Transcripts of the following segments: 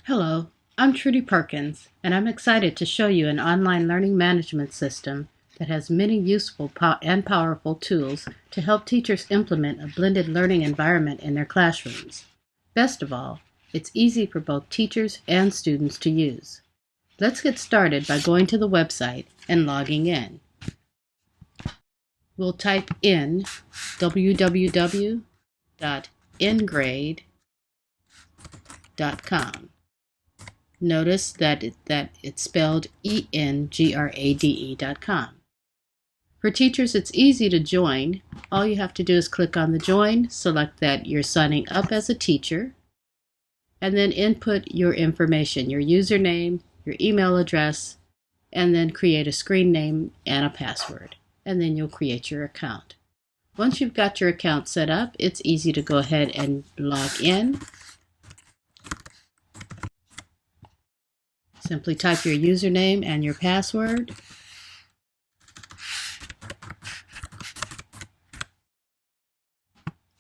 Hello, I'm Trudy Perkins, and I'm excited to show you an online learning management system that has many useful and powerful tools to help teachers implement a blended learning environment in their classrooms. Best of all, it's easy for both teachers and students to use. Let's get started by going to the website and logging in. We'll type in www.engrade.com. Notice that it's spelled ENGRADE.com. For teachers, it's easy to join. All you have to do is click on the join, select that you're signing up as a teacher, and then input your information, your username, your email address, and then create a screen name and a password. And then you'll create your account. Once you've got your account set up, it's easy to go ahead and log in. Simply type your username and your password.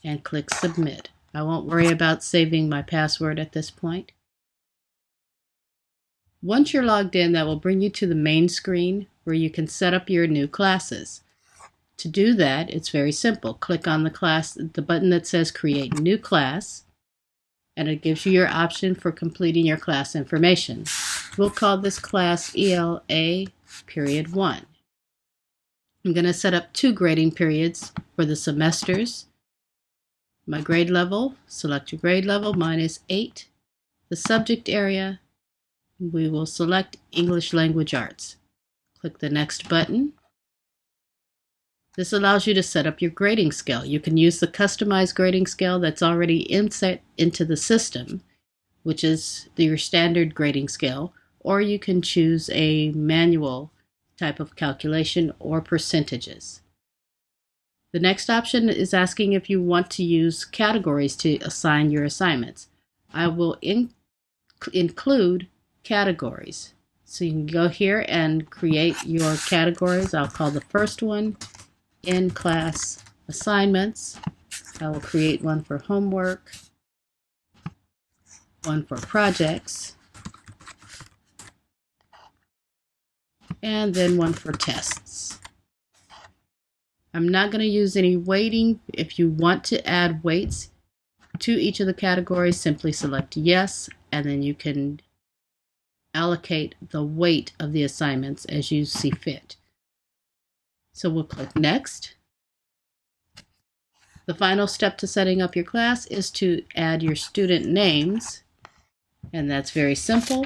And click submit. I won't worry about saving my password at this point. Once you're logged in, that will bring you to the main screen where you can set up your new classes. To do that, it's very simple. Click on the button that says create new class, and it gives you your option for completing your class information. We'll call this class ELA Period 1. I'm going to set up 2 grading periods for the semesters. My grade level, select your grade level, mine is 8. The subject area, we will select English Language Arts. Click the next button. This allows you to set up your grading scale. You can use the customized grading scale that's already inset into the system, which is your standard grading scale, or you can choose a manual type of calculation or percentages. The next option is asking if you want to use categories to assign your assignments. I will include categories. So you can go here and create your categories. I'll call the first one in-class assignments. I will create one for homework, one for projects, and then one for tests. I'm not going to use any weighting. If you want to add weights to each of the categories, simply select yes, and then you can allocate the weight of the assignments as you see fit. So we'll click next. The final step to setting up your class is to add your student names, and that's very simple.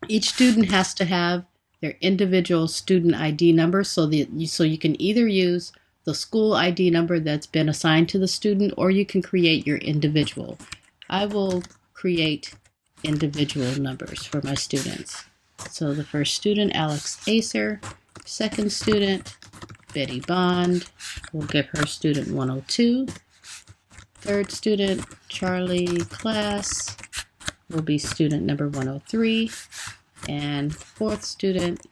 Each student has to have their individual student ID number so you can either use the school ID number that's been assigned to the student, or you can create your individual. I will create individual numbers for my students. So the first student, Alex Acer. Second student, Betty Bond. We'll give her student 102. Third student, Charlie Class, will be student number 103. And fourth student,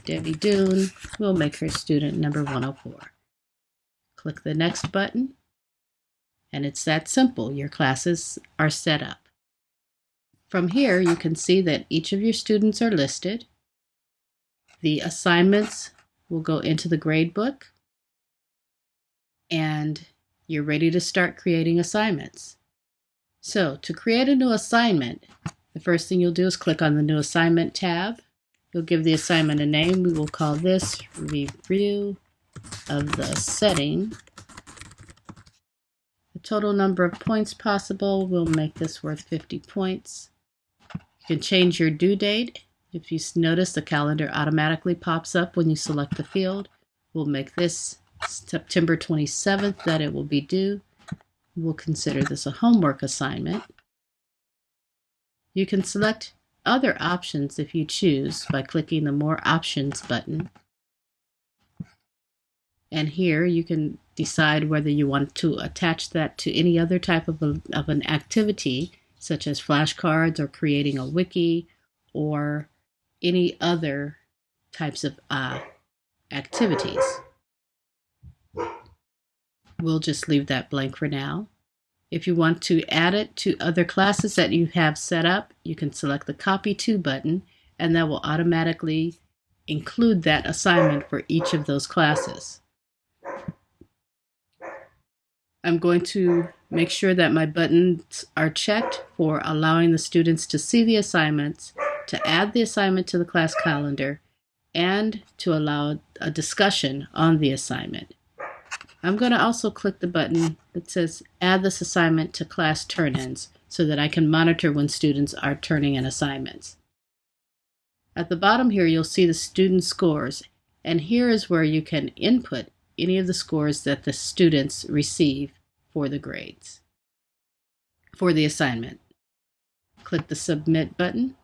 Debbie Dune, will make her student number 104. Click the next button, and it's that simple. Your classes are set up. From here, you can see that each of your students are listed. The assignments will go into the grade book, and you're ready to start creating assignments. So to create a new assignment, the first thing you'll do is click on the new assignment tab. You'll give the assignment a name. We will call this Review of the Setting. The total number of points possible, we'll make this worth 50 points. You can change your due date. If you notice, the calendar automatically pops up when you select the field. We'll make this September 27th that it will be due. We'll consider this a homework assignment. You can select other options if you choose by clicking the More Options button. And here you can decide whether you want to attach that to any other type of an activity, such as flashcards or creating a wiki or any other types of activities. We'll just leave that blank for now. If you want to add it to other classes that you have set up, you can select the Copy To button, and that will automatically include that assignment for each of those classes. I'm going to make sure that my buttons are checked for allowing the students to see the assignments, to add the assignment to the class calendar, and to allow a discussion on the assignment. I'm going to also click the button that says Add this assignment to class turn-ins so that I can monitor when students are turning in assignments. At the bottom here, you'll see the student scores, and here is where you can input any of the scores that the students receive for the grades, for the assignment. Click the Submit button,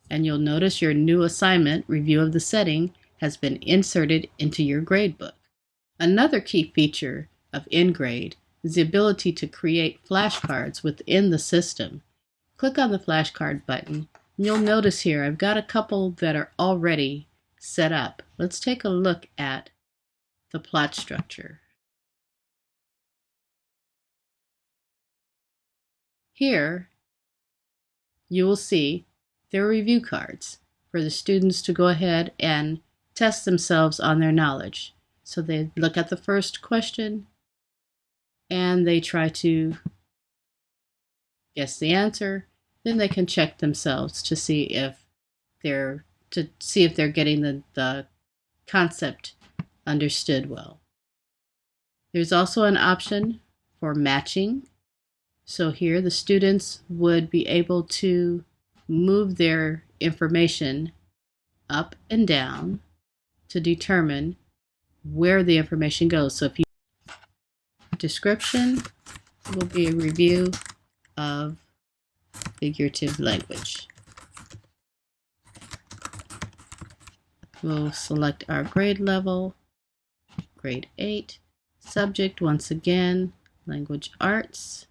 and you'll notice your new assignment, Review of the Setting, has been inserted into your gradebook. Another key feature of EnGrade is the ability to create flashcards within the system. Click on the flashcard button, and you'll notice here I've got a couple that are already set up. Let's take a look at the plot structure. Here you will see there are review cards for the students to go ahead and test themselves on their knowledge. So they look at the first question and they try to guess the answer. Then they can check themselves to see if they're getting the concept understood well. There's also an option for matching. So here the students would be able to move their information up and down to determine where the information goes. So if you description will be a review of figurative language. We'll select our grade level, grade 8, subject once again, language arts,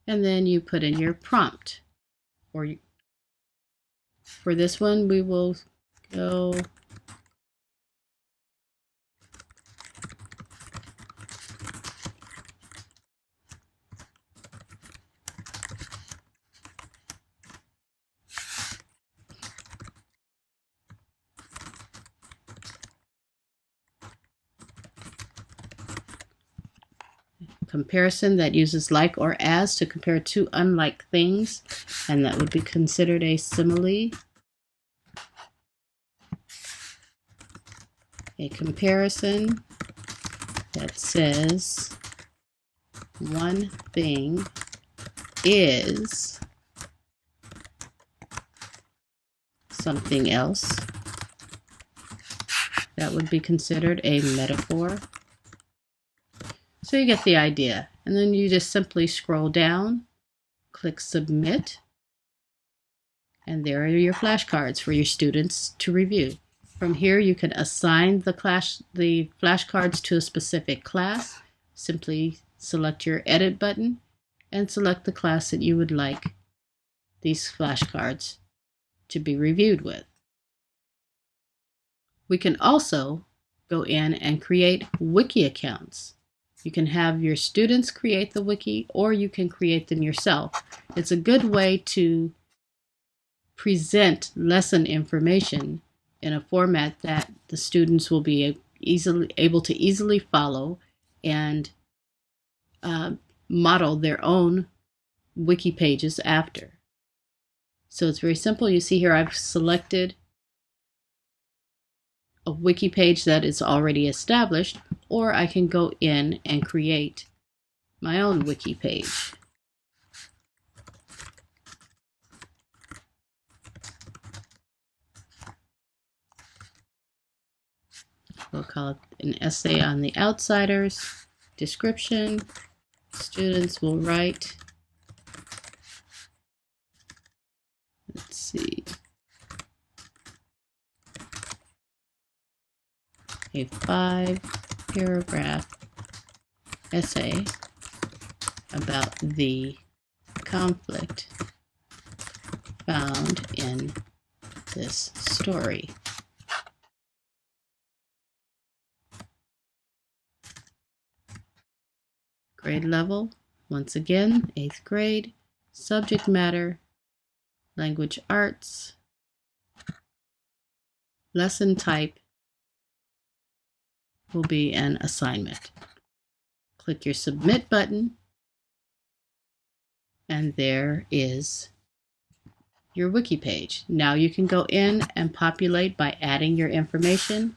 and then you put in your prompt. For this one we will go comparison that uses like or as to compare two unlike things, and that would be considered a simile. A comparison that says one thing is something else. That would be considered a metaphor. So you get the idea. And then you just simply scroll down, click Submit, and there are your flashcards for your students to review. From here you can assign the flashcards to a specific class. Simply select your Edit button and select the class that you would like these flashcards to be reviewed with. We can also go in and create wiki accounts. You can have your students create the wiki, or you can create them yourself. It's a good way to present lesson information in a format that the students will be able to easily follow and model their own wiki pages after. So it's very simple. You see here I've selected a wiki page that is already established, or I can go in and create my own wiki page. We'll call it an essay on the outsiders. Description, students will write, let's see, a 5-paragraph essay about the conflict found in this story. grade level, once again, 8th grade, subject matter, language arts, lesson type will be an assignment. Click your submit button, and there is your wiki page. Now you can go in and populate by adding your information.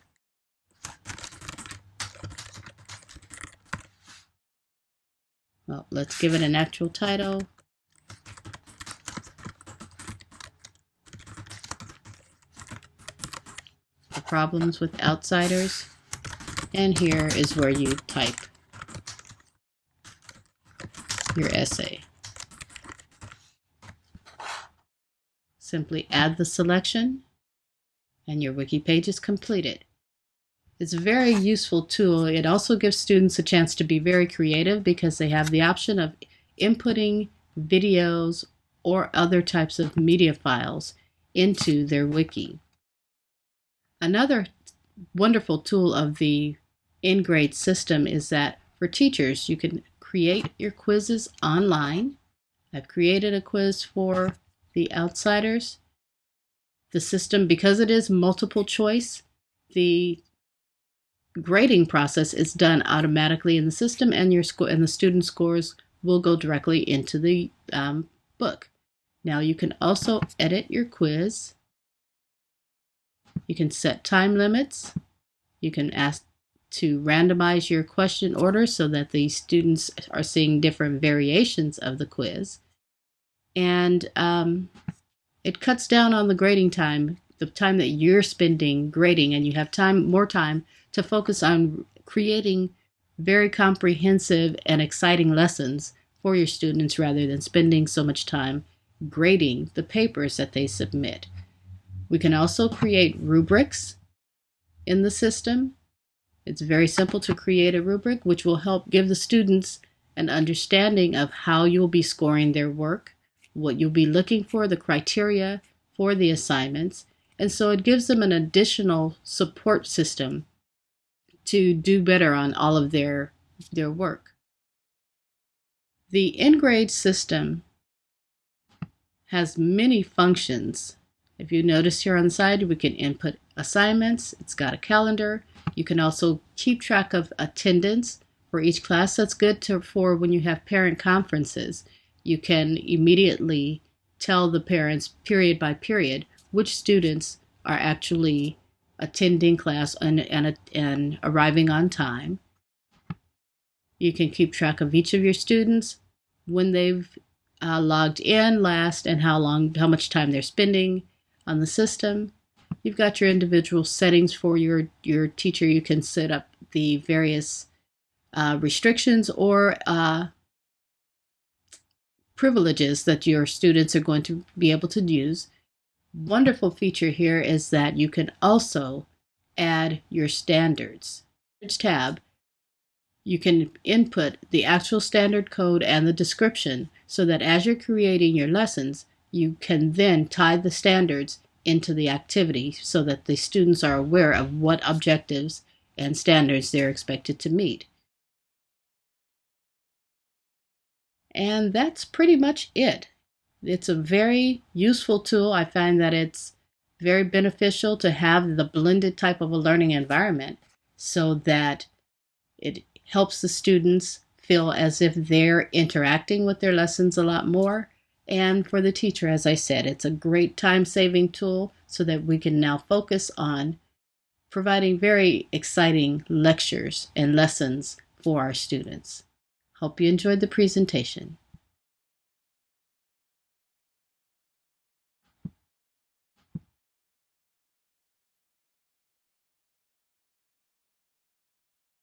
Well, let's give it an actual title. The problems with outsiders. And here is where you type your essay. Simply add the selection and your wiki page is completed. It's a very useful tool. It also gives students a chance to be very creative because they have the option of inputting videos or other types of media files into their wiki. Another wonderful tool of the EnGrade system is that for teachers, you can create your quizzes online. I've created a quiz for the outsiders. The system, because it is multiple choice, the grading process is done automatically in the system, and the student scores will go directly into the book. Now you can also edit your quiz. You can set time limits. You can ask to randomize your question order so that the students are seeing different variations of the quiz. And it cuts down on the grading time, the time that you're spending grading, and you have more time to focus on creating very comprehensive and exciting lessons for your students rather than spending so much time grading the papers that they submit. We can also create rubrics in the system. It's very simple to create a rubric, which will help give the students an understanding of how you'll be scoring their work, what you'll be looking for, the criteria for the assignments, and so it gives them an additional support system to do better on all of their work. The EnGrade system has many functions. If you notice here on the side, we can input assignments. It's got a calendar. You can also keep track of attendance for each class. That's good for when you have parent conferences. You can immediately tell the parents period by period which students are actually attending class and arriving on time. You can keep track of each of your students, when they've logged in last, and how much time they're spending on the system. You've got your individual settings for your teacher. You can set up the various restrictions or privileges that your students are going to be able to use. Wonderful feature here is that you can also add your standards. Tab, you can input the actual standard code and the description so that as you're creating your lessons, you can then tie the standards into the activity so that the students are aware of what objectives and standards they're expected to meet. And that's pretty much it. It's a very useful tool. I find that it's very beneficial to have the blended type of a learning environment so that it helps the students feel as if they're interacting with their lessons a lot more. And for the teacher, as I said, it's a great time-saving tool so that we can now focus on providing very exciting lectures and lessons for our students. Hope you enjoyed the presentation.